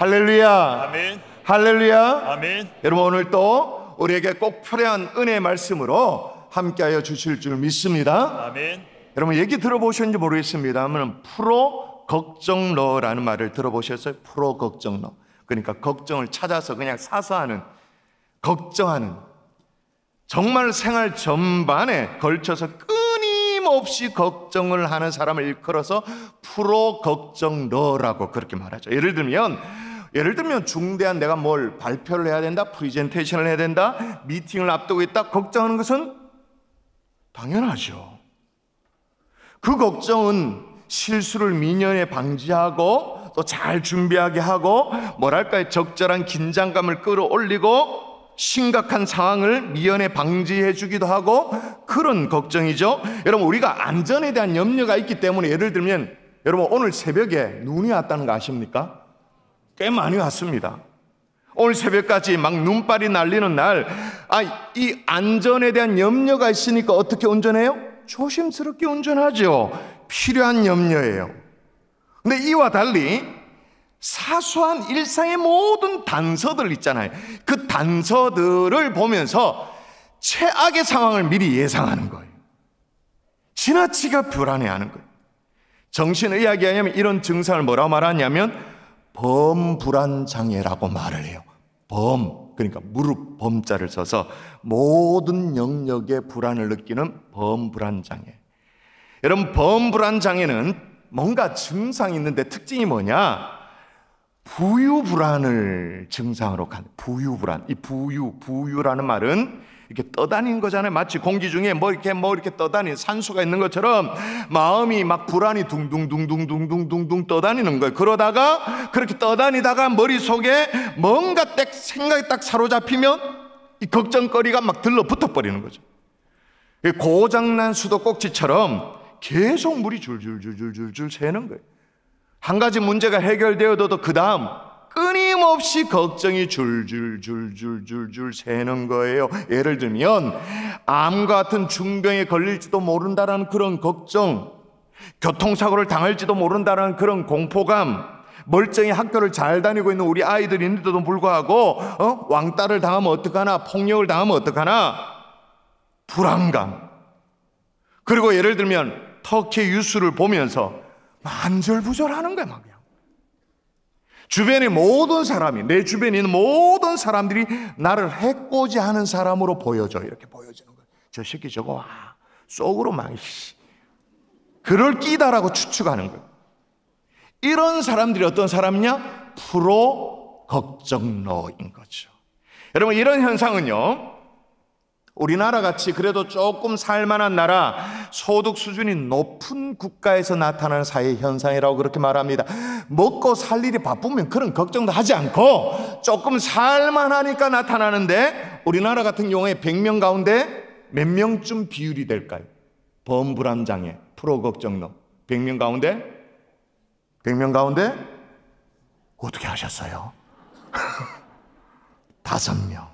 할렐루야. 아멘. 할렐루야. 아멘. 여러분, 오늘 또 우리에게 꼭 필요한 은혜의 말씀으로 함께하여 주실 줄 믿습니다. 아멘. 여러분, 얘기 들어보셨는지 모르겠습니다만 프로 걱정러라는 말을 들어보셨어요? 프로 걱정러. 그러니까 걱정을 찾아서 그냥 사서 하는, 걱정하는, 정말 생활 전반에 걸쳐서 끊임없이 걱정을 하는 사람을 일컬어서 프로 걱정러라고 그렇게 말하죠. 예를 들면 중대한 내가 뭘 발표를 해야 된다, 프리젠테이션을 해야 된다, 미팅을 앞두고 있다, 걱정하는 것은 당연하죠. 그 걱정은 실수를 미연에 방지하고 또 잘 준비하게 하고 뭐랄까요, 적절한 긴장감을 끌어올리고 심각한 상황을 미연에 방지해 주기도 하고 그런 걱정이죠. 여러분, 우리가 안전에 대한 염려가 있기 때문에 예를 들면 여러분, 오늘 새벽에 눈이 왔다는 거 아십니까? 꽤 많이 왔습니다. 오늘 새벽까지 막 눈발이 날리는 날, 이 안전에 대한 염려가 있으니까 어떻게 운전해요? 조심스럽게 운전하죠. 필요한 염려예요. 근데 이와 달리 사소한 일상의 모든 단서들 있잖아요. 그 단서들을 보면서 최악의 상황을 미리 예상하는 거예요. 지나치게 불안해하는 거예요. 정신의학에 의하면 이런 증상을 뭐라고 말하냐면 범불안장애라고 말을 해요. 그러니까 무릎 범자를 써서 모든 영역의 불안을 느끼는 범불안장애. 여러분, 범불안장애는 뭔가 증상이 있는데 특징이 뭐냐? 부유불안을 증상으로 간 부유불안. 이 부유라는 말은 이렇게 떠다니는 거잖아요. 마치 공기 중에 뭐 이렇게 떠다니는 산소가 있는 것처럼 마음이 막 불안이 둥둥둥둥둥둥둥 떠다니는 거예요. 그러다가 그렇게 떠다니다가 머릿속에 뭔가 생각이 딱 사로잡히면 이 걱정거리가 막 들러붙어 버리는 거죠. 고장난 수도꼭지처럼 계속 물이 줄줄줄줄줄 새는 거예요. 한 가지 문제가 해결되어도 그 다음 끊임없이 걱정이 줄줄줄줄줄줄 새는 거예요. 예를 들면 암과 같은 중병에 걸릴지도 모른다는 그런 걱정, 교통사고를 당할지도 모른다는 그런 공포감, 멀쩡히 학교를 잘 다니고 있는 우리 아이들이 있는데도 불구하고 왕따를 당하면 어떡하나, 폭력을 당하면 어떡하나, 불안감. 그리고 예를 들면 터키 뉴스를 보면서 안절부절하는 거야, 막. 주변의 모든 사람이, 내 주변에 있는 모든 사람들이 나를 해코지하는 사람으로 보여져. 이렇게 보여지는 거야. 저 새끼 저거 와, 속으로 막 그럴 끼다라고 추측하는 거야. 이런 사람들이 어떤 사람이냐? 프로 걱정러인 거죠. 여러분, 이런 현상은요, 우리나라 같이 그래도 조금 살만한 나라, 소득 수준이 높은 국가에서 나타나는 사회 현상이라고 그렇게 말합니다. 먹고 살 일이 바쁘면 그런 걱정도 하지 않고 조금 살만하니까 나타나는데, 우리나라 같은 경우에 100명 가운데 몇 명쯤 비율이 될까요? 범불안장애, 프로 걱정러 100명 가운데? 100명 가운데? 어떻게 하셨어요? 5명.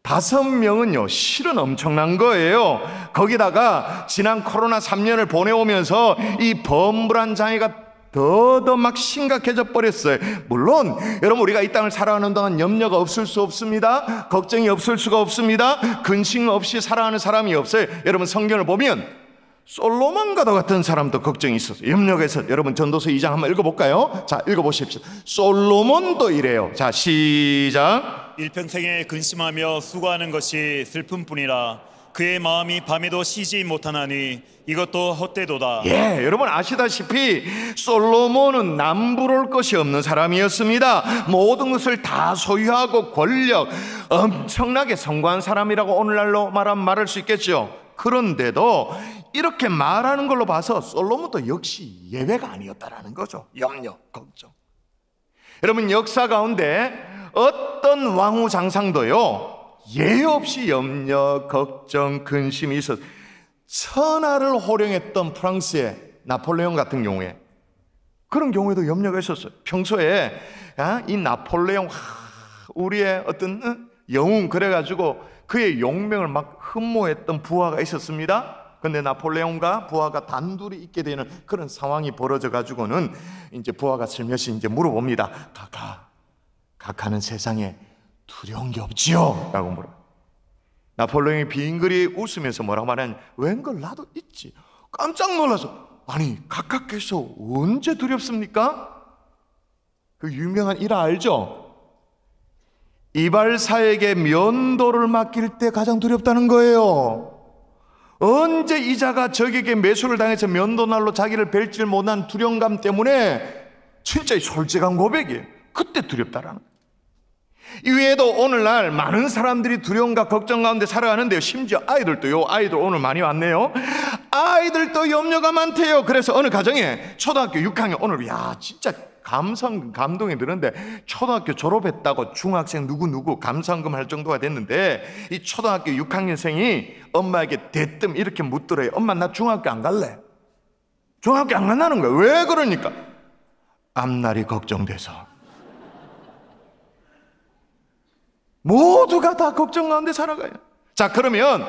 5명은요, 실은 엄청난 거예요. 거기다가 지난 코로나 3년을 보내오면서 이 범불안장애가 더더 막 심각해져 버렸어요. 물론 여러분, 우리가 이 땅을 살아가는 동안 염려가 없을 수 없습니다. 걱정이 없을 수가 없습니다. 근심 없이 살아가는 사람이 없어요. 여러분, 성경을 보면 솔로몬과도 같은 사람도 걱정이 있었어요. 염려가 있어요. 여러분, 전도서 2장 한번 읽어볼까요? 자, 읽어보십시오. 솔로몬도 이래요. 자, 시작. 일평생에 근심하며 수고하는 것이 슬픔뿐이라 그의 마음이 밤에도 쉬지 못하나니 이것도 헛되도다. 예, 여러분 아시다시피 솔로몬은 남부러울 것이 없는 사람이었습니다. 모든 것을 다 소유하고 권력, 엄청나게 성공한 사람이라고 오늘날로 말할 수 있겠죠. 그런데도 이렇게 말하는 걸로 봐서 솔로몬도 역시 예외가 아니었다라는 거죠. 염려, 걱정. 여러분, 역사 가운데 어떤 왕후 장상도요, 예 없이 염려, 걱정, 근심이 있었어요. 천하를 호령했던 프랑스의 나폴레옹 같은 경우에 그런 경우에도 염려가 있었어요. 평소에 이 나폴레옹, 우리의 어떤 영웅, 그래가지고 그의 용명을 막 흠모했던 부하가 있었습니다. 근데 나폴레옹과 부하가 단둘이 있게 되는 그런 상황이 벌어져 가지고는 이제 부하가 슬며시 이제 물어봅니다. 각하는 세상에 두려운 게 없지요? 라고 물어. 나폴레옹이 빙그리 웃으면서 뭐라고 말하냐, 웬걸 나도 있지. 깜짝 놀라서, 아니 각하께서 언제 두렵습니까? 그 유명한 일화 알죠? 이발사에게 면도를 맡길 때 가장 두렵다는 거예요. 언제 이자가 적에게 매수를 당해서 면도날로 자기를 뵐 줄 못한 두려움감 때문에 진짜 솔직한 고백이에요. 그때 두렵다라는 거예요. 이외에도 오늘날 많은 사람들이 두려움과 걱정 가운데 살아가는데요. 심지어 아이들도요. 아이들 오늘 많이 왔네요. 아이들도 염려가 많대요. 그래서 어느 가정에 초등학교 6학년 오늘 진짜 감동이 드는데 초등학교 졸업했다고 중학생 누구 감상금 할 정도가 됐는데 이 초등학교 6학년생이 엄마에게 대뜸 이렇게 묻더래요. 엄마 나 중학교 안 갈래. 중학교 안 간다는 거예요. 왜 그러니까? 앞날이 걱정돼서. 모두가 다 걱정 가운데 살아가요. 자, 그러면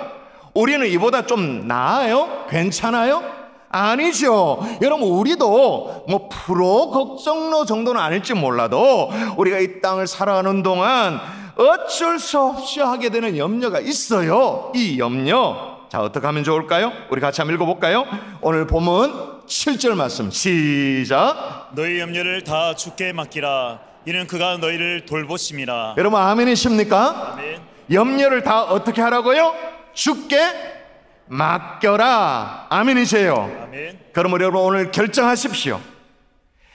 우리는 이보다 좀 나아요? 괜찮아요? 아니죠. 여러분, 우리도 뭐 프로 걱정로 정도는 아닐지 몰라도 우리가 이 땅을 살아가는 동안 어쩔 수 없이 하게 되는 염려가 있어요. 이 염려, 자, 어떻게 하면 좋을까요? 우리 같이 한번 읽어볼까요? 오늘 본문 7절 말씀 시작. 너희 염려를 다 주께 맡기라. 이는 그가 너희를 돌보심이라. 여러분 아멘이십니까? 아멘. 염려를 다 어떻게 하라고요? 주께 맡겨라. 아멘이세요? 아멘. 그럼 여러분 오늘 결정하십시오.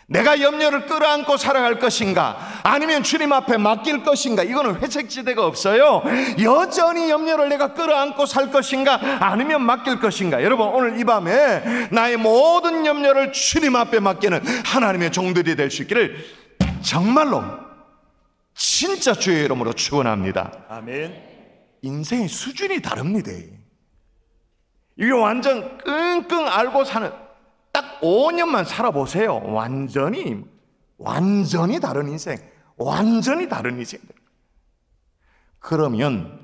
내가 염려를 끌어안고 살아갈 것인가, 아니면 주님 앞에 맡길 것인가. 이거는 회색지대가 없어요. 여전히 염려를 내가 끌어안고 살 것인가, 아니면 맡길 것인가. 여러분 오늘 이 밤에 나의 모든 염려를 주님 앞에 맡기는 하나님의 종들이 될 수 있기를 정말로 진짜 주의 이름으로 축원합니다. 아멘. 인생의 수준이 다릅니다. 이게 완전 끙끙 앓고 사는, 딱 5년만 살아보세요. 완전히 다른 인생, 완전히 다른 인생. 그러면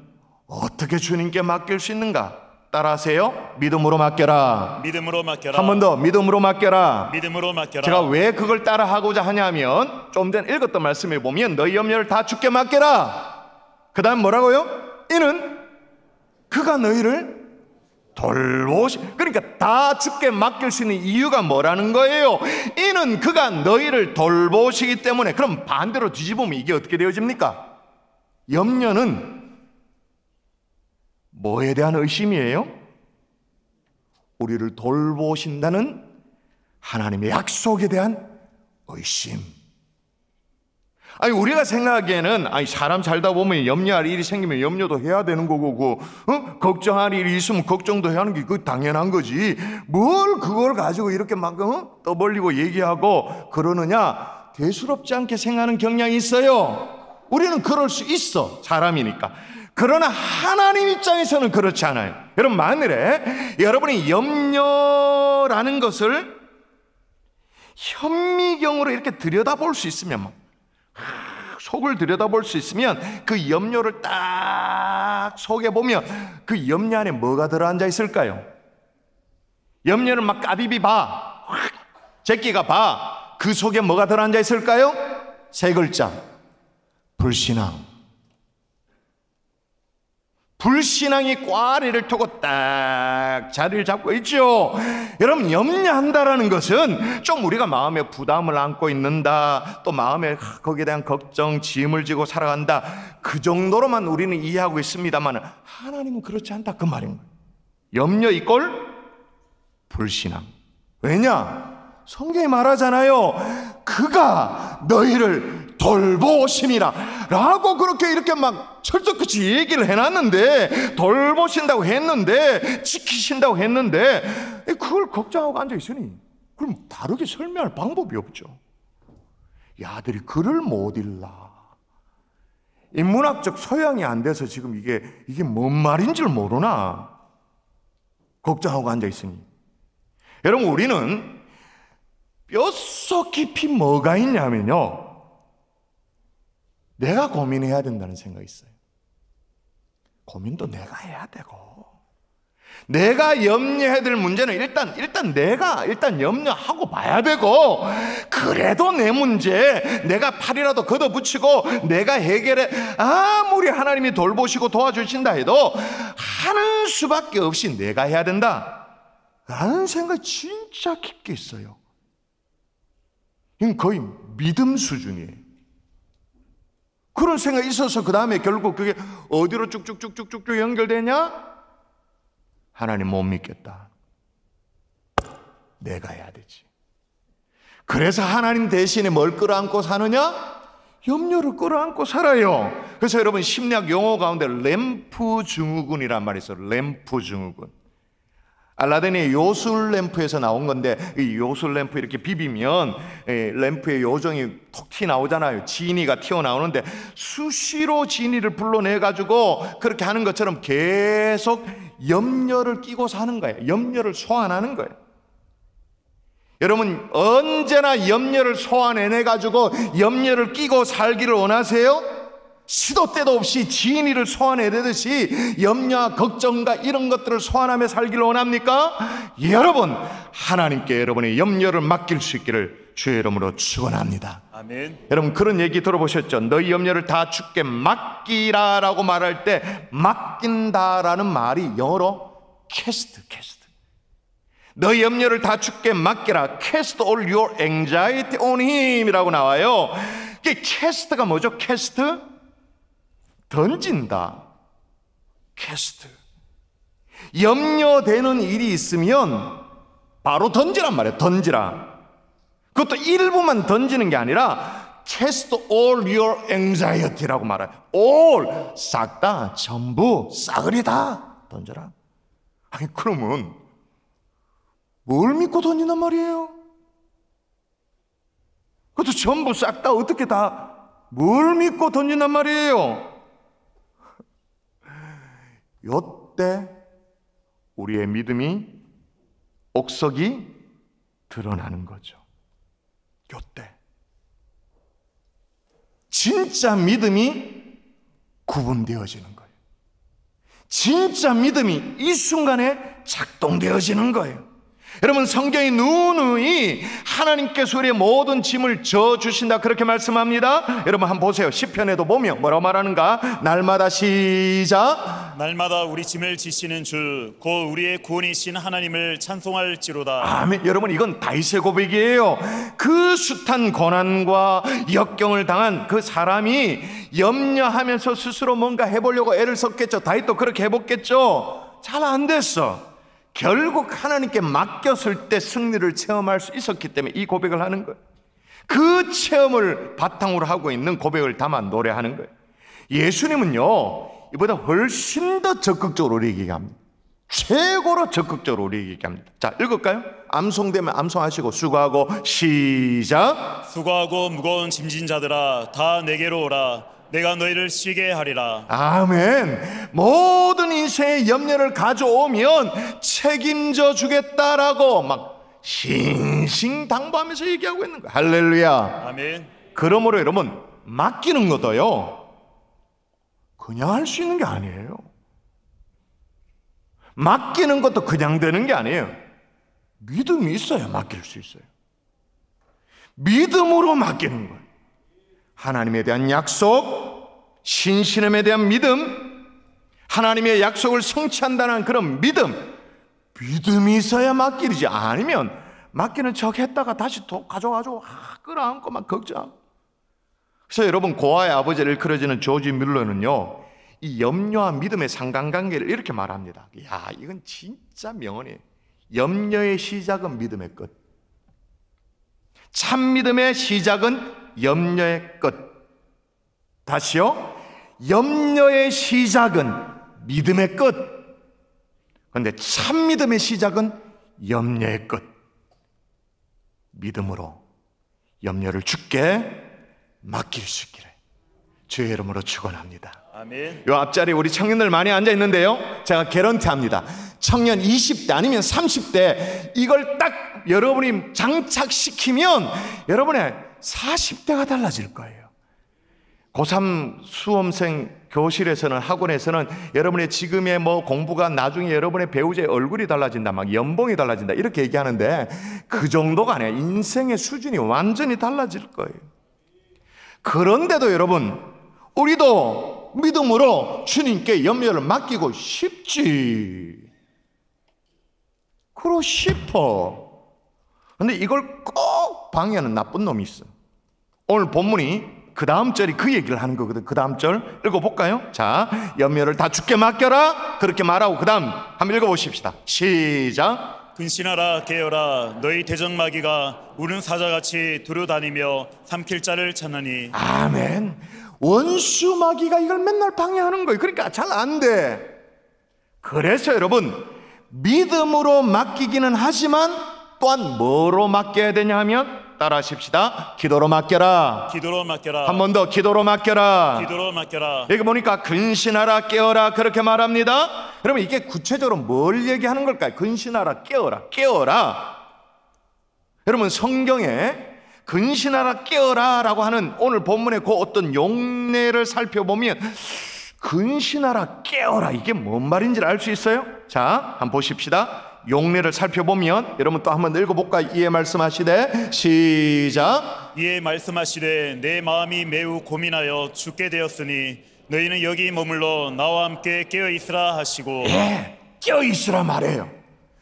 어떻게 주님께 맡길 수 있는가? 따라하세요. 믿음으로 맡겨라. 믿음으로 맡겨라. 한 번 더, 믿음으로 맡겨라. 믿음으로 맡겨라. 제가 왜 그걸 따라하고자 하냐면 좀 전에 읽었던 말씀에 보면 너희 염려를 다 주께 맡겨라. 그 다음 뭐라고요? 이는 그가 너희를 그러니까 다 주께 맡길 수 있는 이유가 뭐라는 거예요? 이는 그가 너희를 돌보시기 때문에. 그럼 반대로 뒤집으면 이게 어떻게 되어집니까? 염려는 뭐에 대한 의심이에요? 우리를 돌보신다는 하나님의 약속에 대한 의심. 아니 우리가 생각하기에는 사람 살다 보면 염려할 일이 생기면 염려도 해야 되는 거고, 걱정할 일이 있으면 걱정도 해야 하는 게 그 당연한 거지. 뭘 그걸 가지고 이렇게 막 떠벌리고 얘기하고 그러느냐, 대수롭지 않게 생각하는 경향이 있어요. 우리는 그럴 수 있어, 사람이니까. 그러나 하나님 입장에서는 그렇지 않아요. 여러분, 만일에 여러분이 염려라는 것을 현미경으로 이렇게 들여다볼 수 있으면, 속을 들여다볼 수 있으면, 그 염려를 딱 속에 보면 그 염려 안에 뭐가 들어앉아 있을까요? 염려는 막 까비비 봐, 제끼가 봐. 그 속에 뭐가 들어앉아 있을까요? 세 글자: 불신앙. 불신앙이 꽈리를 터고 딱 자리를 잡고 있죠. 여러분, 염려한다라는 것은 좀 우리가 마음에 부담을 안고 있는다, 또 마음에 거기에 대한 걱정, 짐을 지고 살아간다, 그 정도로만 우리는 이해하고 있습니다만 하나님은 그렇지 않다, 그 말입니다. 염려 이꼴 불신앙. 왜냐? 성경이 말하잖아요. 그가 너희를 돌보심이라 라고 그렇게 이렇게 막 철석같이 얘기를 해놨는데, 돌보신다고 했는데, 지키신다고 했는데, 그걸 걱정하고 앉아있으니 그럼 다르게 설명할 방법이 없죠. 야들이 글을 못 읽나, 인문학적 소양이 안 돼서 지금 이게 뭔 말인 줄 모르나, 걱정하고 앉아있으니. 여러분, 우리는 뼛속 깊이 뭐가 있냐면요, 내가 고민해야 된다는 생각이 있어요. 고민도 내가 해야 되고, 내가 염려해야 될 문제는 일단 염려하고 봐야 되고, 그래도 내 문제 내가 팔이라도 걷어붙이고 내가 해결해, 아무리 하나님이 돌보시고 도와주신다 해도 하는 수밖에 없이 내가 해야 된다 라는 생각이 진짜 깊게 있어요. 이건 거의 믿음 수준이에요. 그런 생각이 있어서 그 다음에 결국 그게 어디로 쭉쭉쭉쭉쭉 연결되냐? 하나님 못 믿겠다, 내가 해야 되지. 그래서 하나님 대신에 뭘 끌어안고 사느냐? 염려를 끌어안고 살아요. 그래서 여러분, 심리학 용어 가운데 램프 증후군이란 말이 있어요. 램프 증후군. 알라딘의 요술 램프에서 나온 건데, 이 요술 램프 이렇게 비비면 램프의 요정이 톡 튀어나오잖아요. 지니가 튀어나오는데 수시로 지니를 불러내 가지고 그렇게 하는 것처럼 계속 염려를 끼고 사는 거예요. 염려를 소환하는 거예요. 여러분, 언제나 염려를 소환해내 가지고 염려를 끼고 살기를 원하세요? 시도 때도 없이 지니를 소환해내듯이 염려와 걱정과 이런 것들을 소환하며 살기를 원합니까? 여러분, 하나님께 여러분의 염려를 맡길 수 있기를 주의 이름으로 축원합니다. 아멘. 여러분, 그런 얘기 들어보셨죠? 너희 염려를 다 주께 맡기라 라고 말할 때, 맡긴다라는 말이 영어로 캐스트. 너희 염려를 다 주께 맡기라. Cast all your anxiety on him 이라고 나와요. 이게 캐스트가 뭐죠? 캐스트? 던진다. 캐스트. 염려되는 일이 있으면 바로 던지란 말이에요. 던지라. 그것도 일부만 던지는 게 아니라 cast all your anxiety라고 말해요. all, 싹 다, 전부, 싸그리 다 던져라. 아니, 그러면 뭘 믿고 던진단 말이에요? 그것도 전부 싹 다, 어떻게 다, 뭘 믿고 던진단 말이에요? 요때 우리의 믿음이 옥석이 드러나는 거죠. 요때 진짜 믿음이 구분되어지는 거예요. 진짜 믿음이 이 순간에 작동되어지는 거예요. 여러분, 성경이 누누이 하나님께서 우리의 모든 짐을 져주신다 그렇게 말씀합니다. 여러분 한번 보세요. 시편에도 보면 뭐라고 말하는가? 날마다 시작. 날마다 우리 짐을 지시는 주 곧 우리의 구원이신 하나님을 찬송할지로다. 아멘. 여러분, 이건 다윗의 고백이에요. 그 숱한 고난과 역경을 당한 그 사람이 염려하면서 스스로 뭔가 해보려고 애를 썼겠죠. 다윗도 그렇게 해봤겠죠. 잘 안 됐어. 결국 하나님께 맡겼을 때 승리를 체험할 수 있었기 때문에 이 고백을 하는 거예요. 그 체험을 바탕으로 하고 있는 고백을 담아 노래하는 거예요. 예수님은요, 이보다 훨씬 더 적극적으로 우리 얘기합니다. 최고로 적극적으로 우리 얘기합니다. 자, 읽을까요? 암송되면 암송하시고 수고하고 시작. 수고하고 무거운 짐진 자들아, 다 내게로 오라. 내가 너희를 쉬게 하리라. 아멘. 모든 인생의 염려를 가져오면 책임져 주겠다라고 막 신신당부하면서 얘기하고 있는 거예요. 할렐루야. 아멘. 그러므로 여러분, 맡기는 것도요, 그냥 할 수 있는 게 아니에요. 맡기는 것도 그냥 되는 게 아니에요. 믿음이 있어야 맡길 수 있어요. 믿음으로 맡기는 거예요. 하나님에 대한 약속, 신신함에 대한 믿음, 하나님의 약속을 성취한다는 그런 믿음이 있어야 맡기지. 아니면 맡기는 척 했다가 다시 또 가져가지고 끌어안고 막 걱정. 그래서 여러분, 고아의 아버지를 일컬어지는 조지 뮬러는요, 이 염려와 믿음의 상관관계를 이렇게 말합니다. 야, 이건 진짜 명언이에요. 염려의 시작은 믿음의 끝, 참 믿음의 시작은 염려의 끝. 다시요, 염려의 시작은 믿음의 끝. 그런데 참 믿음의 시작은 염려의 끝. 믿음으로 염려를 주께 맡길 수 있기를 주의 이름으로 축원합니다. 아멘. 요 앞자리에 우리 청년들 많이 앉아 있는데요, 제가 개런티합니다. 청년 20대 아니면 30대 이걸 딱 여러분이 장착시키면 여러분의 40대가 달라질 거예요. 고3 수험생 교실에서는, 학원에서는 여러분의 지금의 뭐 공부가 나중에 여러분의 배우자의 얼굴이 달라진다, 막 연봉이 달라진다 이렇게 얘기하는데 그 정도가 아니야. 인생의 수준이 완전히 달라질 거예요. 그런데도 여러분, 우리도 믿음으로 주님께 염려를 맡기고 싶지. 그러고 싶어. 근데 이걸 꼭 방해하는 나쁜 놈이 있어. 오늘 본문이 그 다음 절이 그 얘기를 하는 거거든. 그 다음 절 읽어볼까요? 자, 염려를 다 주께 맡겨라 그렇게 말하고 그 다음 한번 읽어보십시다. 시작. 근신하라 깨어라 너희 대적마귀가 우는 사자같이 두려다니며 삼킬 자를 찾느니. 아멘. 원수 마귀가 이걸 맨날 방해하는 거예요. 그러니까 잘 안 돼. 그래서 여러분, 믿음으로 맡기기는 하지만 또한 뭐로 맡겨야 되냐 하면 따라하십시다. 기도로 맡겨라. 기도로 맡겨라. 한 번 더, 기도로 맡겨라. 기도로 맡겨라. 여기 보니까 근신하라 깨어라 그렇게 말합니다. 여러분, 이게 구체적으로 뭘 얘기하는 걸까요? 근신하라 깨어라. 깨어라. 여러분, 성경에 근신하라 깨어라 라고 하는 오늘 본문의 그 어떤 용례를 살펴보면 근신하라 깨어라 이게 뭔 말인지를 알 수 있어요? 자, 한번 보십시다. 용례를 살펴보면 여러분 또 한번 읽어볼까? 이에 말씀하시되 시작. 이에 말씀하시되 내 마음이 매우 고민하여 죽게 되었으니 너희는 여기 머물러 나와 함께 깨어있으라 하시고. 예, 깨어있으라 말해요.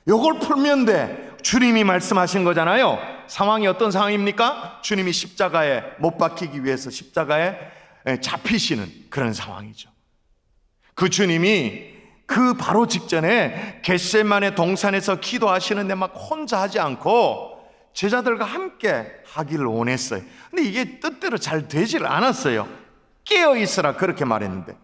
요걸 풀면 돼. 주님이 말씀하신 거잖아요. 상황이 어떤 상황입니까? 주님이 십자가에 못 박히기 위해서 십자가에 잡히시는 그런 상황이죠. 그 주님이 그 바로 직전에 겟세마네 동산에서 기도하시는데 막 혼자 하지 않고 제자들과 함께 하기를 원했어요. 근데 이게 뜻대로 잘 되질 않았어요. 깨어있으라 그렇게 말했는데,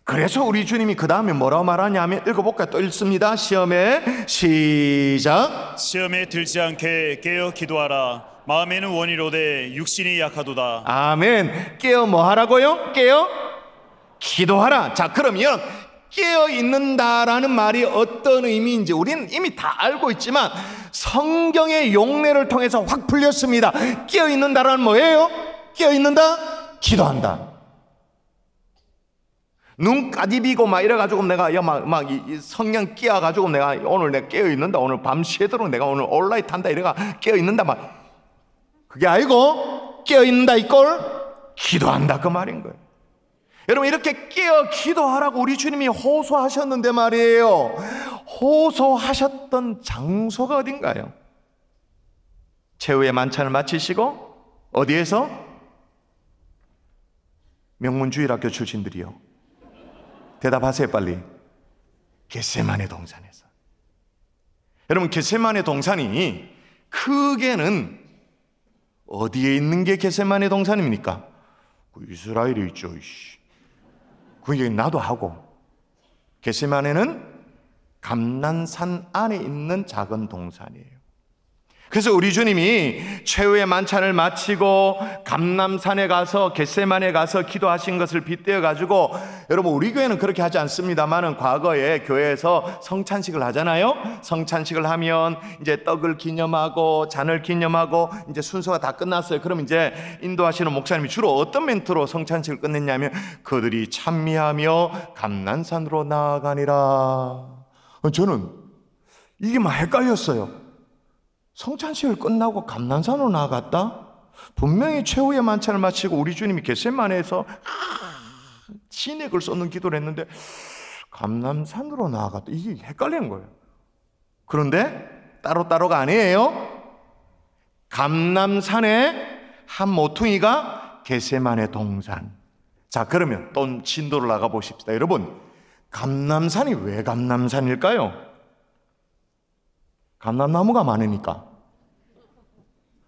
그래서 우리 주님이 그 다음에 뭐라고 말하냐 하면 읽어볼까요? 또 읽습니다. 시험에 시작. 시험에 들지 않게 깨어 기도하라. 마음에는 원이로되 육신이 약하도다. 아멘. 깨어 뭐 하라고요? 깨어 기도하라. 자, 그러면 깨어 있는다라는 말이 어떤 의미인지 우리는 이미 다 알고 있지만 성경의 용례를 통해서 확 풀렸습니다. 깨어 있는다라는 뭐예요? 깨어 있는다? 기도한다. 눈 까디비고 막 이래가지고 내가 이 성령 끼어가지고 내가 오늘 내가 깨어 있는다, 오늘 밤 새도록 내가 오늘 온라이트 한다 이래가 깨어 있는다 막 그게 아니고 깨어 있는다 이걸 기도한다 그 말인 거예요. 여러분, 이렇게 깨어 기도하라고 우리 주님이 호소하셨는데 말이에요. 호소하셨던 장소가 어딘가요? 최후의 만찬을 마치시고 어디에서? 명문주일학교 출신들이요, 대답하세요 빨리. 겟세마네 동산에서. 여러분, 겟세마네 동산이 크게는 어디에 있는 게 겟세마네 동산입니까? 그 이스라엘에 있죠. 그 얘기 나도 하고. 겟세마네는 감난산 안에 있는 작은 동산이에요. 그래서 우리 주님이 최후의 만찬을 마치고 감람산에 가서 겟세마네에 가서 기도하신 것을 빗대어 가지고, 여러분 우리 교회는 그렇게 하지 않습니다만은 과거에 교회에서 성찬식을 하잖아요. 성찬식을 하면 이제 떡을 기념하고 잔을 기념하고 이제 순서가 다 끝났어요. 그럼 이제 인도하시는 목사님이 주로 어떤 멘트로 성찬식을 끝냈냐면 그들이 찬미하며 감람산으로 나아가니라. 저는 이게 막 헷갈렸어요. 성찬식을 끝나고 감난산으로 나아갔다? 분명히 최후의 만찬을 마치고 우리 주님이 겟세마네에서 진액을 쏟는 기도를 했는데 감난산으로 나아갔다. 이게 헷갈리는 거예요. 그런데 따로따로가 아니에요. 감남산의 한 모퉁이가 겟세마네 동산. 자, 그러면 또 진도를 나가 보십시다. 여러분, 감남산이 왜 감남산일까요? 감람나무가 많으니까.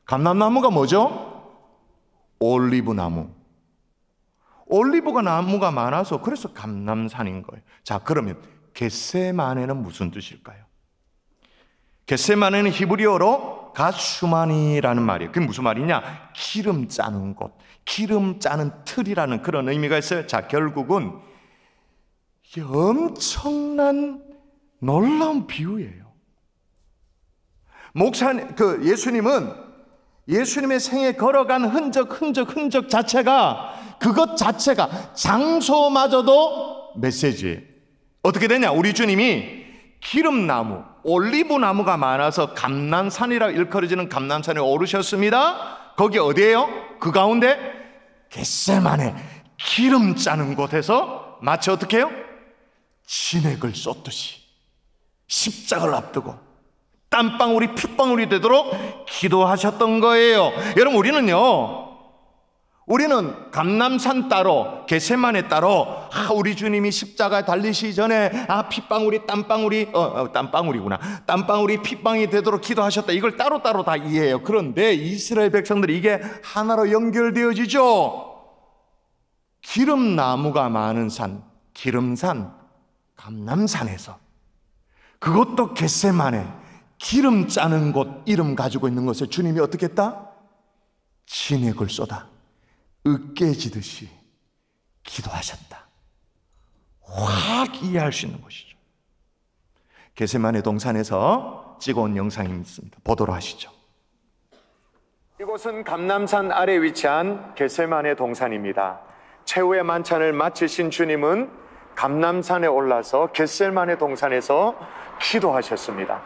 감람나무가 뭐죠? 올리브나무. 올리브가 나무가 많아서 그래서 감람산인 거예요. 자, 그러면 겟세마네는 무슨 뜻일까요? 겟세마네는 히브리어로 갓슈마니라는 말이에요. 그게 무슨 말이냐? 기름 짜는 곳, 기름 짜는 틀이라는 그런 의미가 있어요. 자, 결국은 엄청난 놀라운 비유예요. 목사님, 예수님은 예수님의 생에 걸어간 흔적 자체가 그것 자체가 장소마저도 메시지예요. 어떻게 되냐? 우리 주님이 기름나무, 올리브나무가 많아서 감람산이라 일컬어지는 감람산에 오르셨습니다. 거기 어디예요? 그 가운데 겟세마네, 기름 짜는 곳에서 마치 어떻게 해요? 진액을 쏟듯이 십자가를 앞두고 땀방울이 핏방울이 되도록 기도하셨던 거예요. 여러분, 우리는 감람산 따로, 겟세마네 따로, 우리 주님이 십자가에 달리시기 전에 핏방울이 땀방울이 핏방울이 되도록 기도하셨다, 이걸 따로따로 다 이해해요. 그런데 이스라엘 백성들이 이게 하나로 연결되어지죠. 기름나무가 많은 산, 기름산, 감람산에서, 그것도 겟세마네, 기름 짜는 곳 이름 가지고 있는 것을 주님이 어떻게 했다? 진액을 쏟아 으깨지듯이 기도하셨다. 확 이해할 수 있는 것이죠. 겟세마네 동산에서 찍어온 영상이 있습니다. 보도록 하시죠. 이곳은 감람산 아래 위치한 겟세마네 동산입니다. 최후의 만찬을 마치신 주님은 감람산에 올라서 겟세마네 동산에서 기도하셨습니다.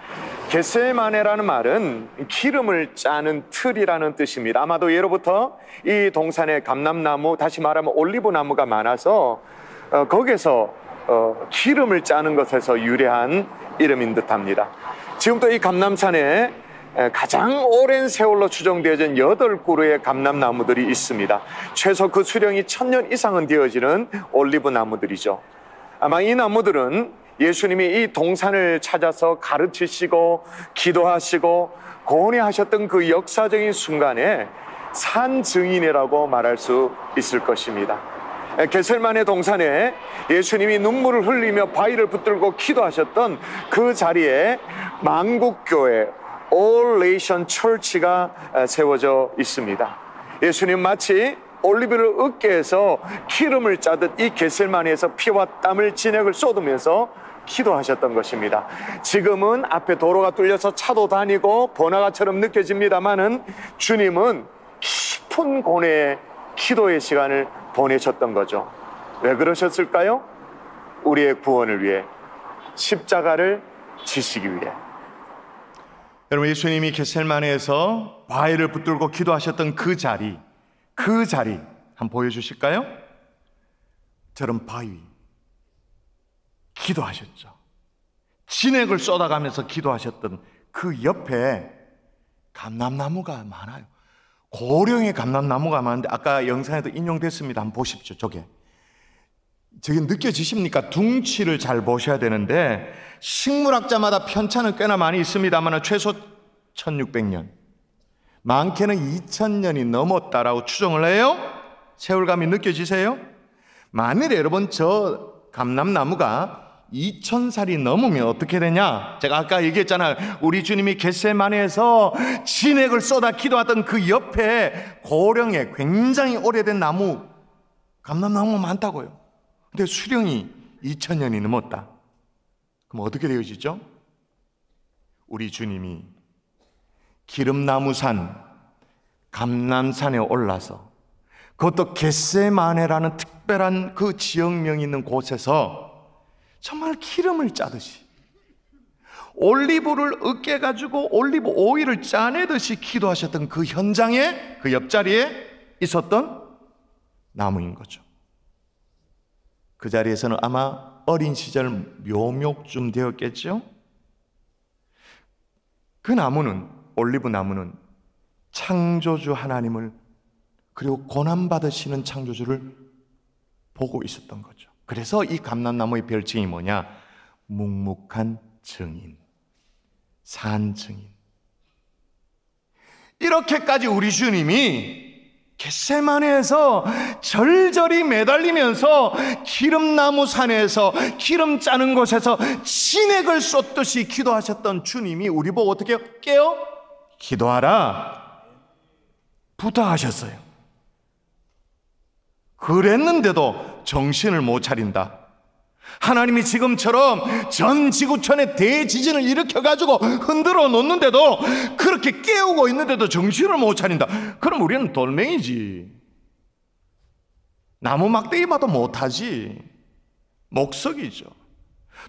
겟세마네라는 말은 기름을 짜는 틀이라는 뜻입니다. 아마도 예로부터 이 동산에 감람나무, 다시 말하면 올리브나무가 많아서 거기서 기름을 짜는 것에서 유래한 이름인 듯합니다. 지금도 이 감람산에 가장 오랜 세월로 추정되어진 8그루의 감람나무들이 있습니다. 최소 그 수령이 1000년 이상은 되어지는 올리브나무들이죠. 아마 이 나무들은 예수님이 이 동산을 찾아서 가르치시고 기도하시고 권해하셨던 그 역사적인 순간에 산 증인이라고 말할 수 있을 것입니다. 겟세마네 동산에 예수님이 눈물을 흘리며 바위를 붙들고 기도하셨던 그 자리에 만국교회 All Nation Church가 세워져 있습니다. 예수님 마치 올리브를 으깨서 기름을 짜듯 이 겟세마네에서 피와 땀을 진액을 쏟으면서 기도하셨던 것입니다. 지금은 앞에 도로가 뚫려서 차도 다니고 번화가처럼 느껴집니다만은 주님은 깊은 고뇌의 기도의 시간을 보내셨던 거죠. 왜 그러셨을까요? 우리의 구원을 위해, 십자가를 지시기 위해. 여러분, 예수님이 겟세마네에서 바위를 붙들고 기도하셨던 그 자리 한번 보여주실까요? 저런 바위 기도하셨죠. 진액을 쏟아가면서 기도하셨던 그 옆에 감람나무가 많아요. 고령의 감람나무가 많은데 아까 영상에도 인용됐습니다. 한번 보십시오. 저게 느껴지십니까? 둥치를 잘 보셔야 되는데 식물학자마다 편차는 꽤나 많이 있습니다만 최소 1600년, 많게는 2000년이 넘었다라고 추정을 해요. 세월감이 느껴지세요? 만일에 여러분 저 감람나무가 2000살이 넘으면 어떻게 되냐? 제가 아까 얘기했잖아요. 우리 주님이 겟세마네에서 진액을 쏟아 기도하던 그 옆에 고령의 굉장히 오래된 나무, 감람나무 많다고요. 근데 수령이 2000년이 넘었다. 그럼 어떻게 되어지죠? 우리 주님이 기름나무산, 감람산에 올라서, 그것도 겟세마네라는 특별한 그 지역명이 있는 곳에서 정말 기름을 짜듯이 올리브를 으깨가지고 올리브 오일을 짜내듯이 기도하셨던 그 현장에, 그 옆자리에 있었던 나무인 거죠. 그 자리에서는 아마 어린 시절 묘목쯤 되었겠죠. 그 나무는, 올리브 나무는 창조주 하나님을, 그리고 고난받으시는 창조주를 보고 있었던 거죠. 그래서 이 감람나무의 별칭이 뭐냐? 묵묵한 증인, 산 증인. 이렇게까지 우리 주님이 겟세마네에서 절절히 매달리면서 기름나무 산에서 기름 짜는 곳에서 진액을 쏟듯이 기도하셨던 주님이 우리 보고 어떻게 깨요? 기도하라 부탁하셨어요. 그랬는데도 정신을 못 차린다. 하나님이 지금처럼 전 지구촌에 대지진을 일으켜가지고 흔들어 놓는데도, 그렇게 깨우고 있는데도 정신을 못 차린다. 그럼 우리는 돌멩이지. 나무 막대기 봐도 못하지. 목석이죠.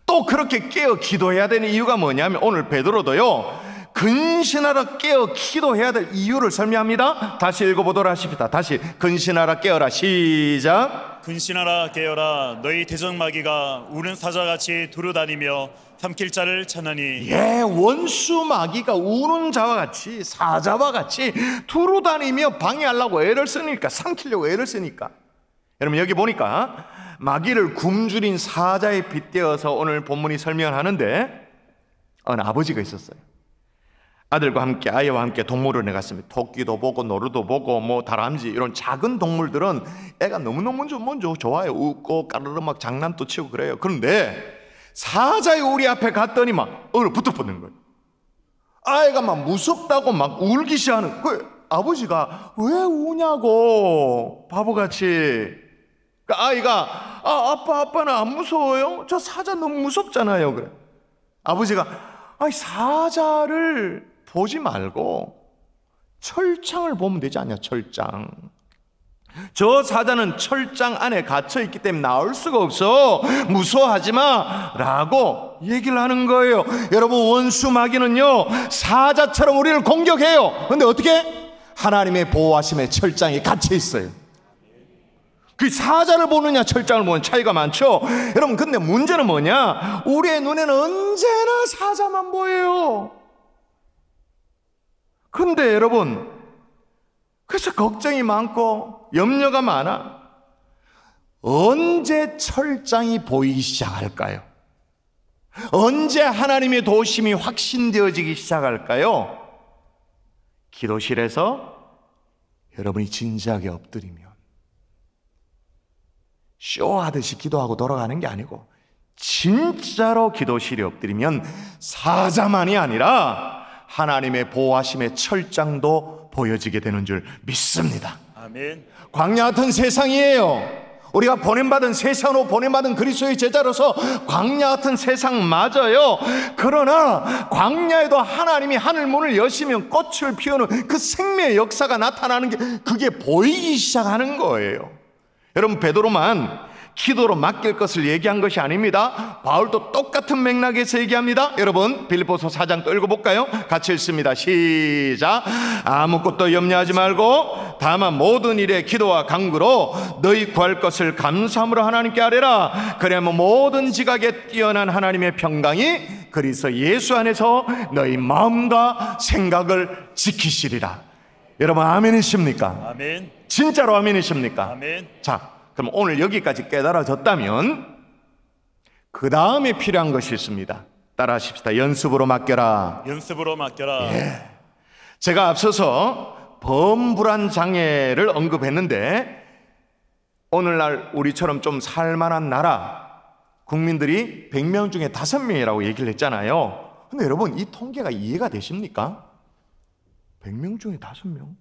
또 그렇게 깨어 기도해야 되는 이유가 뭐냐면 오늘 베드로도요 근신하라 깨어 기도해야 될 이유를 설명합니다. 다시 읽어보도록 하십니다. 다시 근신하라 깨어라. 시작. 근신하라 깨어라. 너희 대적마귀가 우는 사자같이 두루다니며 삼킬 자를 찾나니. 예, 원수 마귀가 우는 자와 같이 사자와 같이 두루다니며 방해하려고 애를 쓰니까, 삼키려고 애를 쓰니까. 여러분 여기 보니까 마귀를 굶주린 사자에 빗대어서 오늘 본문이 설명하는데 어느 아버지가 있었어요. 아들과 함께 아이와 함께 동물원에 갔습니다. 토끼도 보고 노루도 보고 뭐 다람쥐 이런 작은 동물들은 애가 너무너무 좋아요. 웃고 까르르 막 장난도 치고 그래요. 그런데 사자의 우리 앞에 갔더니 막 붙어붙는 거예요. 아이가 막 무섭다고 막 울기 시작하는. 그 아버지가 왜 우냐고 바보같이. 그 아이가 아빠는 안 무서워요? 저 사자 너무 무섭잖아요. 그래. 아버지가 사자를 보지 말고 철장을 보면 되지 않냐. 철장. 저 사자는 철장 안에 갇혀 있기 때문에 나올 수가 없어. 무서워하지 마 라고 얘기를 하는 거예요. 여러분 원수 마귀는요 사자처럼 우리를 공격해요. 근데 어떻게? 하나님의 보호하심의 철장에 갇혀 있어요. 그 사자를 보느냐 철장을 보느냐 차이가 많죠. 여러분 근데 문제는 뭐냐? 우리의 눈에는 언제나 사자만 보여요. 근데 여러분 그래서 걱정이 많고 염려가 많아. 언제 철장이 보이기 시작할까요? 언제 하나님의 도우심이 확신되어지기 시작할까요? 기도실에서 여러분이 진지하게 엎드리면 쇼하듯이 기도하고 돌아가는 게 아니고 진짜로 기도실에 엎드리면 사자만이 아니라 하나님의 보호하심의 철장도 보여지게 되는 줄 믿습니다. 아멘. 광야 같은 세상이에요. 우리가 보냄받은 세상으로 보냄받은 그리스도의 제자로서 광야 같은 세상 맞아요. 그러나 광야에도 하나님이 하늘 문을 여시면 꽃을 피우는 그 생명의 역사가 나타나는 게 그게 보이기 시작하는 거예요. 여러분 베드로만 기도로 맡길 것을 얘기한 것이 아닙니다. 바울도 똑같은 맥락에서 얘기합니다. 여러분 빌립보서 4장 또 읽어볼까요? 같이 읽습니다. 시작. 아무것도 염려하지 말고 다만 모든 일에 기도와 간구로 너희 구할 것을 감사함으로 하나님께 아뢰라. 그러면 모든 지각에 뛰어난 하나님의 평강이 그리스도 예수 안에서 너희 마음과 생각을 지키시리라. 여러분 아멘이십니까? 아멘. 진짜로 아멘이십니까? 아멘. 자, 그럼 오늘 여기까지 깨달아졌다면 그 다음에 필요한 것이 있습니다. 따라하십시다. 연습으로 맡겨라. 연습으로 맡겨라. 예. 제가 앞서서 범불안 장애를 언급했는데 오늘날 우리처럼 좀 살만한 나라 국민들이 100명 중에 5명이라고 얘기를 했잖아요. 근데 여러분 이 통계가 이해가 되십니까? 100명 중에 5명?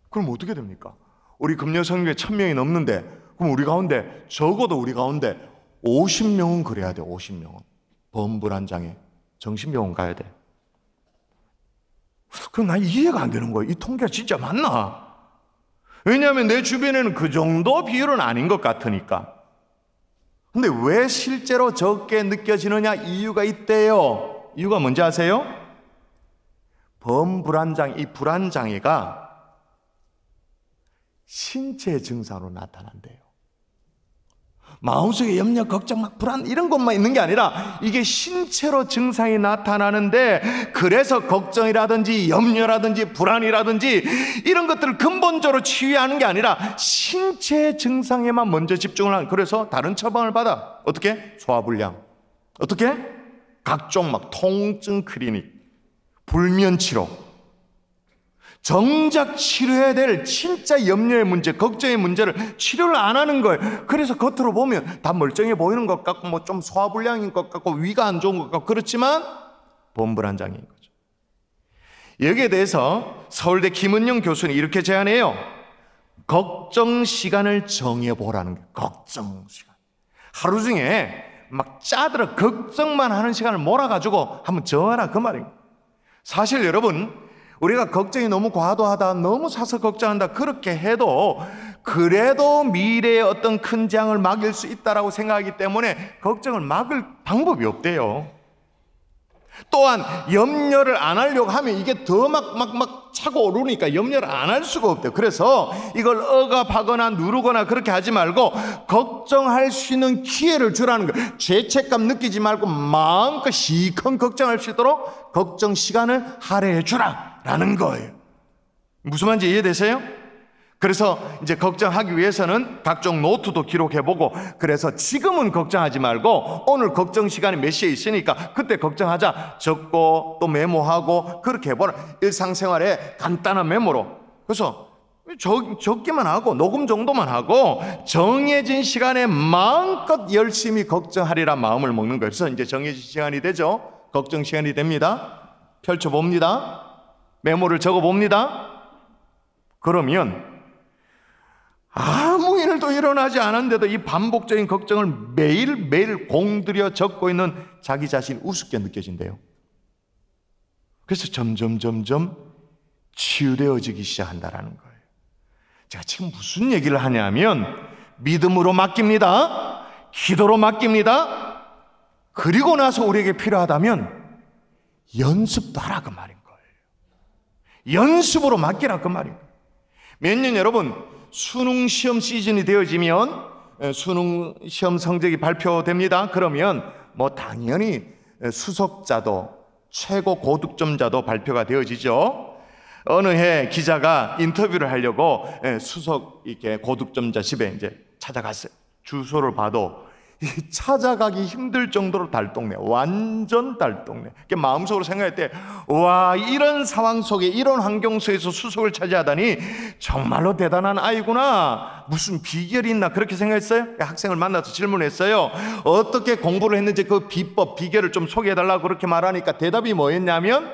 그럼 어떻게 됩니까? 우리 금요성교회 1000명이 넘는데 그럼 우리 가운데 적어도 우리 가운데 50명은 그래야 돼. 50명은 범불안 장애 정신병원 가야 돼. 그럼 난 이해가 안 되는 거예요. 이 통계가 진짜 맞나? 왜냐하면 내 주변에는 그 정도 비율은 아닌 것 같으니까. 근데 왜 실제로 적게 느껴지느냐? 이유가 있대요. 이유가 뭔지 아세요? 범불안장애, 이 불안장애가 신체 증상으로 나타난대요. 마음속에 염려, 걱정, 막 불안 이런 것만 있는 게 아니라 이게 신체로 증상이 나타나는데 그래서 걱정이라든지 염려라든지 불안이라든지 이런 것들을 근본적으로 치유하는 게 아니라 신체 증상에만 먼저 집중을 하는. 그래서 다른 처방을 받아. 어떻게? 소화불량. 어떻게? 각종 막 통증 클리닉, 불면치료. 정작 치료해야 될 진짜 염려의 문제, 걱정의 문제를 치료를 안 하는 거예요. 그래서 겉으로 보면 다 멀쩡해 보이는 것 같고 뭐 좀 소화불량인 것 같고 위가 안 좋은 것 같고 그렇지만 범불안장애인 거죠. 여기에 대해서 서울대 김은영 교수는 이렇게 제안해요. 걱정 시간을 정해보라는 거예요. 걱정 시간. 하루 중에 막 짜들어 걱정만 하는 시간을 몰아가지고 한번 정하라 그 말입니다. 사실 여러분 우리가 걱정이 너무 과도하다, 너무 사서 걱정한다 그렇게 해도 그래도 미래의 어떤 큰 재앙을 막을 수 있다라고 생각하기 때문에 걱정을 막을 방법이 없대요. 또한 염려를 안 하려고 하면 이게 더 막 차고 오르니까 염려를 안 할 수가 없대요. 그래서 이걸 억압하거나 누르거나 그렇게 하지 말고 걱정할 수 있는 기회를 주라는 거예요. 죄책감 느끼지 말고 마음껏 시큰 걱정할 수 있도록 걱정 시간을 할애해 주라라는 거예요. 무슨 말인지 이해되세요? 그래서 이제 걱정하기 위해서는 각종 노트도 기록해보고, 그래서 지금은 걱정하지 말고 오늘 걱정 시간이 몇 시에 있으니까 그때 걱정하자 적고 또 메모하고 그렇게 해보라. 일상생활에 간단한 메모로. 그래서 적기만 하고 녹음 정도만 하고 정해진 시간에 마음껏 열심히 걱정하리라 마음을 먹는 거예요. 그래서 이제 정해진 시간이 되죠. 걱정 시간이 됩니다. 펼쳐봅니다. 메모를 적어봅니다. 그러면 아무 일도 일어나지 않았는데도 이 반복적인 걱정을 매일매일 공들여 적고 있는 자기 자신이 우습게 느껴진대요. 그래서 점점 치유되어지기 시작한다는 거예요. 제가 지금 무슨 얘기를 하냐면 믿음으로 맡깁니다. 기도로 맡깁니다. 그리고 나서 우리에게 필요하다면 연습도 하라 그 말인 거예요. 연습으로 맡기라 그 말인 거예요. 몇 년 여러분 수능 시험 시즌이 되어지면 수능 시험 성적이 발표됩니다. 그러면 뭐 당연히 수석자도 최고 고득점자도 발표가 되어지죠. 어느 해 기자가 인터뷰를 하려고 수석 이렇게 고득점자 집에 이제 찾아갔어요. 주소를 봐도 찾아가기 힘들 정도로 달동네, 완전 달동네. 마음속으로 생각할 때, 와, 이런 상황 속에, 이런 환경 속에서 수석을 차지하다니 정말로 대단한 아이구나. 무슨 비결이 있나 그렇게 생각했어요. 학생을 만나서 질문했어요. 어떻게 공부를 했는지 그 비법, 비결을 좀 소개해달라고 그렇게 말하니까 대답이 뭐였냐면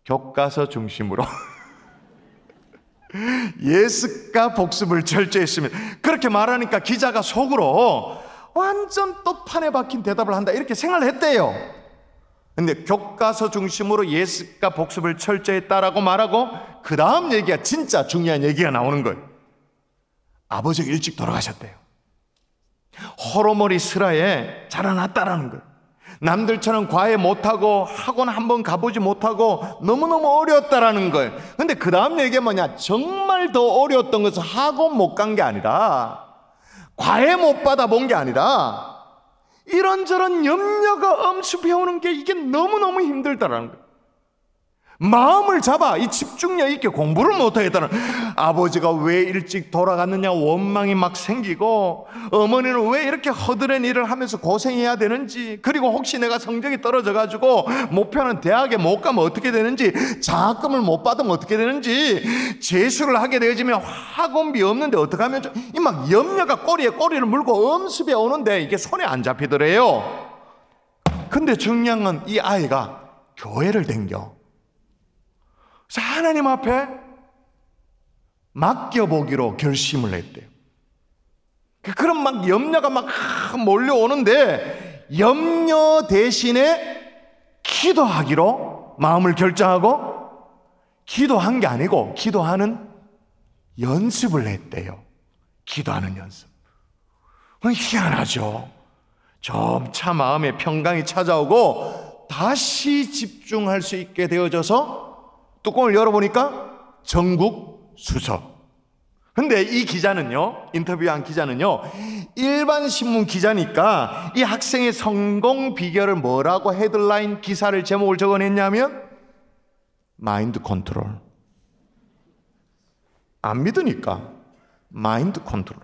교과서 중심으로 예습과 복습을 철저히 했으면, 그렇게 말하니까 기자가 속으로 완전 또 판에 박힌 대답을 한다 이렇게 생각을 했대요. 근데 교과서 중심으로 예습과 복습을 철저히 했다라고 말하고 그 다음 얘기가 진짜 중요한 얘기가 나오는 거예요. 아버지가 일찍 돌아가셨대요. 호러머리 슬하에 자라났다라는 거예요. 남들처럼 과외 못하고 학원 한번 가보지 못하고 너무너무 어려웠다라는 거예요. 근데 그 다음 얘기가 뭐냐, 정말 더 어려웠던 것은 학원 못 간 게 아니라 과외 못 받아본 게 아니라 이런저런 염려가 엄습해 오는 게 이게 너무너무 힘들다라는 거예요. 마음을 잡아 이 집중력 있게 공부를 못하겠다는, 아버지가 왜 일찍 돌아갔느냐 원망이 막 생기고, 어머니는 왜 이렇게 허드렛 일을 하면서 고생해야 되는지, 그리고 혹시 내가 성적이 떨어져 가지고 목표는 대학에 못 가면 어떻게 되는지, 장학금을 못 받으면 어떻게 되는지, 재수를 하게 되어지면 학원비 없는데 어떡하면, 이 막 염려가 꼬리에 꼬리를 물고 엄습해 오는데 이게 손에 안 잡히더래요. 근데 중요한 건 이 아이가 교회를 댕겨. 그래서 하나님 앞에 맡겨보기로 결심을 했대요. 그런 막 염려가 막 몰려오는데 염려 대신에 기도하기로 마음을 결정하고, 기도한 게 아니고 기도하는 연습을 했대요. 기도하는 연습. 희한하죠. 점차 마음의 평강이 찾아오고 다시 집중할 수 있게 되어져서 뚜껑을 열어보니까 전국 수석. 근데 이 기자는요, 인터뷰한 기자는요, 일반 신문 기자니까 이 학생의 성공 비결을 뭐라고 헤드라인 기사를 제목을 적어냈냐면 마인드 컨트롤. 안 믿으니까 마인드 컨트롤.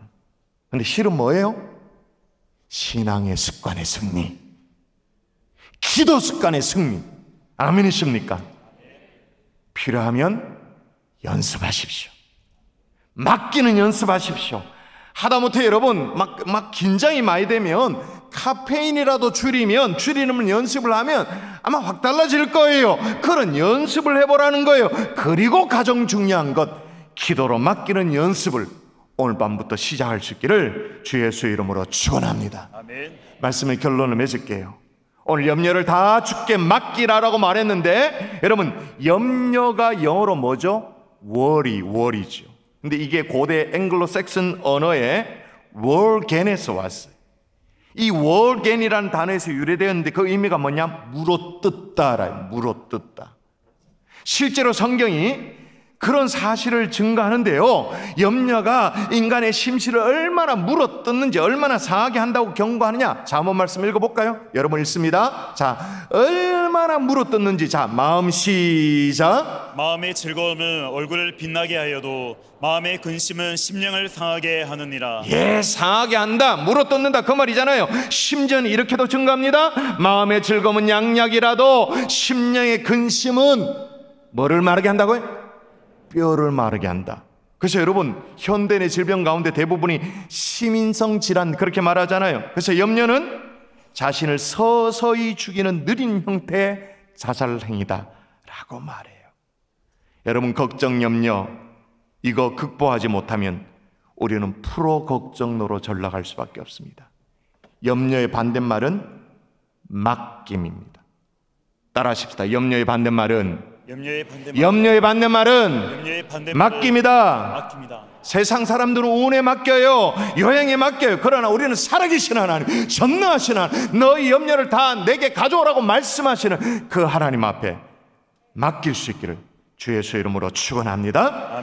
근데 실은 뭐예요? 신앙의 습관의 승리, 기도 습관의 승리. 아멘이십니까? 필요하면 연습하십시오. 맡기는 연습하십시오. 하다못해 여러분 막 긴장이 많이 되면 카페인이라도 줄이는 연습을 하면 아마 확 달라질 거예요. 그런 연습을 해보라는 거예요. 그리고 가장 중요한 것, 기도로 맡기는 연습을 오늘 밤부터 시작할 수 있기를 주 예수의 이름으로 축원합니다. 아멘. 말씀의 결론을 맺을게요. 오늘 염려를 다 주께 맡기라라고 말했는데, 여러분 염려가 영어로 뭐죠? worry죠. 근데 이게 고대 앵글로색슨 언어의 월겐에서 왔어요. 이 월겐이라는 단어에서 유래되었는데 그 의미가 뭐냐? 물어뜯다라. 물어뜯다. 실제로 성경이 그런 사실을 증거하는데요, 염려가 인간의 심실을 얼마나 물어뜯는지, 얼마나 상하게 한다고 경고하느냐. 자, 한번 말씀 읽어볼까요? 여러분 읽습니다. 자, 얼마나 물어뜯는지. 자, 마음 시작. 마음의 즐거움은 얼굴을 빛나게 하여도 마음의 근심은 심령을 상하게 하느니라. 예, 상하게 한다, 물어뜯는다, 그 말이잖아요. 심지어는 이렇게도 증거합니다. 마음의 즐거움은 양약이라도 심령의 근심은 뭐를 마르게 한다고요? 뼈를 마르게 한다. 그래서 여러분, 현대인의 질병 가운데 대부분이 심인성 질환 그렇게 말하잖아요. 그래서 염려는 자신을 서서히 죽이는 느린 형태의 자살 행위다 라고 말해요. 여러분, 걱정, 염려 이거 극복하지 못하면 우리는 프로 걱정로로 전락할 수밖에 없습니다. 염려의 반대말은 맡김입니다. 따라하십시다. 염려의 반대말은 맡깁니다. 세상 사람들은 운에 맡겨요, 여행에 맡겨요. 그러나 우리는 살아계신 하나님, 전능하신 하나님, 너희 염려를 다 내게 가져오라고 말씀하시는 그 하나님 앞에 맡길 수 있기를 주 예수의 이름으로 축원합니다.